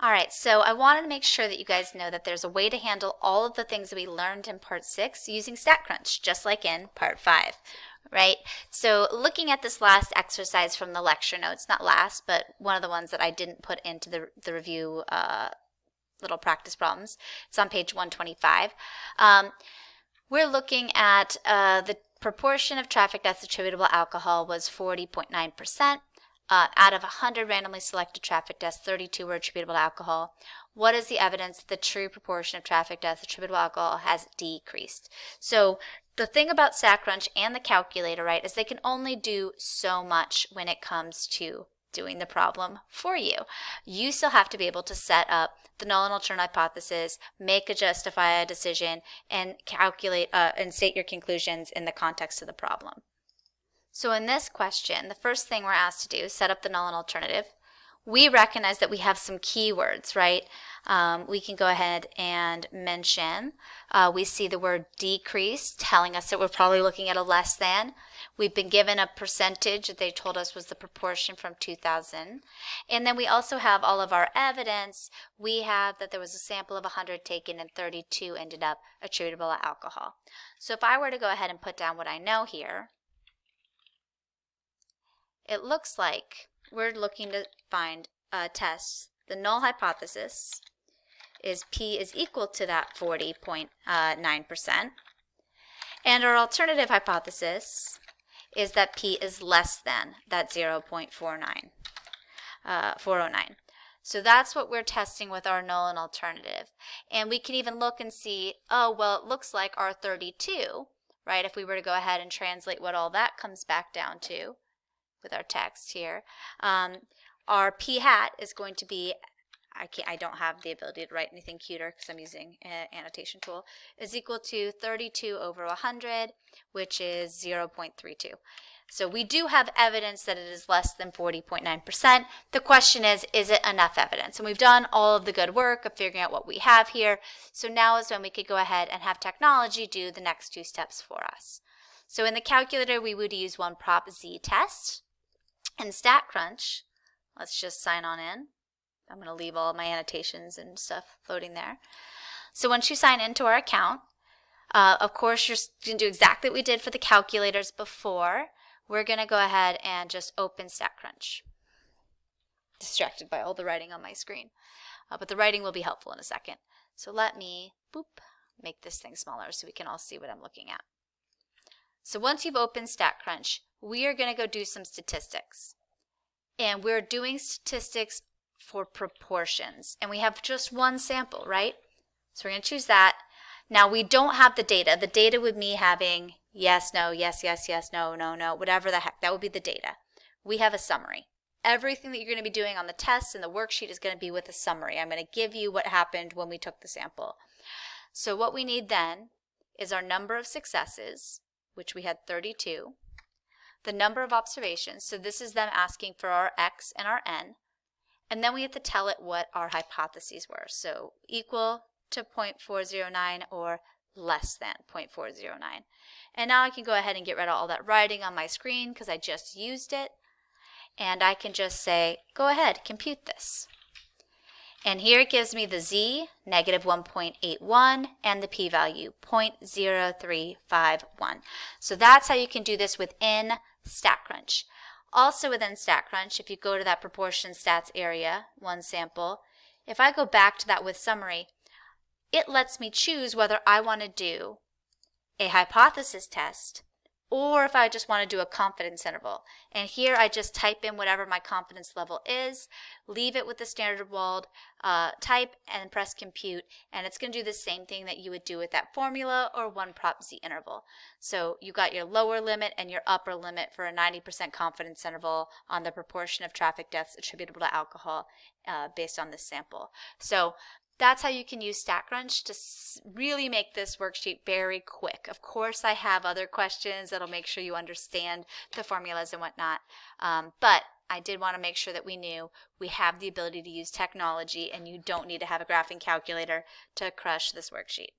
All right, so I wanted to make sure that you guys know that there's a way to handle all of the things that we learned in part 6 using StatCrunch, just like in part 5, right? So looking at this last exercise from the lecture notes, not last, but one of the ones that I didn't put into the review little practice problems, it's on page 125. We're looking at the proportion of traffic deaths attributable to alcohol was 40.9%. Out of 100 randomly selected traffic deaths, 32 were attributable to alcohol. What is the evidence that the true proportion of traffic deaths attributable to alcohol has decreased? So the thing about StatCrunch and the calculator, right, is they can only do so much when it comes to doing the problem for you. You still have to be able to set up the null and alternate hypothesis, justify a decision, and calculate and state your conclusions in the context of the problem. So in this question, the first thing we're asked to do is set up the null and alternative. We recognize that we have some keywords, right? We can go ahead and mention, we see the word decrease, telling us that we're probably looking at a less than. We've been given a percentage that they told us was the proportion from 2000. And then we also have all of our evidence. We have that there was a sample of 100 taken and 32 ended up attributable to alcohol. So if I were to go ahead and put down what I know here, it looks like we're looking to find tests. The null hypothesis is P is equal to that 40.9%. And our alternative hypothesis is that P is less than that 0.409. So that's what we're testing with our null and alternative. And we can even look and see, oh, well, it looks like our 32, right? If we were to go ahead and translate what all that comes back down to, with our text here, our p hat is going to be, I don't have the ability to write anything cuter because I'm using an annotation tool, is equal to 32 over 100, which is 0.32. So we do have evidence that it is less than 40.9%. The question is it enough evidence? And we've done all of the good work of figuring out what we have here. So now is when we could go ahead and have technology do the next two steps for us. So in the calculator, we would use one prop z test. In StatCrunch, let's just sign on in. I'm going to leave all of my annotations and stuff floating there. So once you sign into our account, of course, you're going to do exactly what we did for the calculators before. We're going to go ahead and just open StatCrunch. Distracted by all the writing on my screen. But the writing will be helpful in a second. So let me, make this thing smaller so we can all see what I'm looking at. So once you've opened StatCrunch, we are going to go do some statistics. And we're doing statistics for proportions. And we have just one sample, right? So we're going to choose that. Now we don't have the data. The data would me having yes, no, yes, yes, yes, no, no, no, whatever the heck. That would be the data. We have a summary. Everything that you're going to be doing on the test and the worksheet is going to be with a summary. I'm going to give you what happened when we took the sample. So what we need then is our number of successes, which we had 32. The number of observations, so this is them asking for our x and our n, and then we have to tell it what our hypotheses were. So equal to 0.409 or less than 0.409. And now I can go ahead and get rid of all that writing on my screen because I just used it, and I can just say, go ahead, compute this. And here it gives me the z, negative 1.81, and the p-value, 0.0351. So that's how you can do this within StatCrunch. Also within StatCrunch, if you go to that proportion stats area, one sample, if I go back to that with summary, it lets me choose whether I want to do a hypothesis test or if I just want to do a confidence interval. And here I just type in whatever my confidence level is, leave it with the standard walled type, and press compute. And it's going to do the same thing that you would do with that formula or one prop z interval. So you got your lower limit and your upper limit for a 90% confidence interval on the proportion of traffic deaths attributable to alcohol based on this sample. So that's how you can use StatCrunch to really make this worksheet very quick. Of course, I have other questions that'll make sure you understand the formulas and whatnot, but I did want to make sure that we knew we have the ability to use technology and you don't need to have a graphing calculator to crush this worksheet.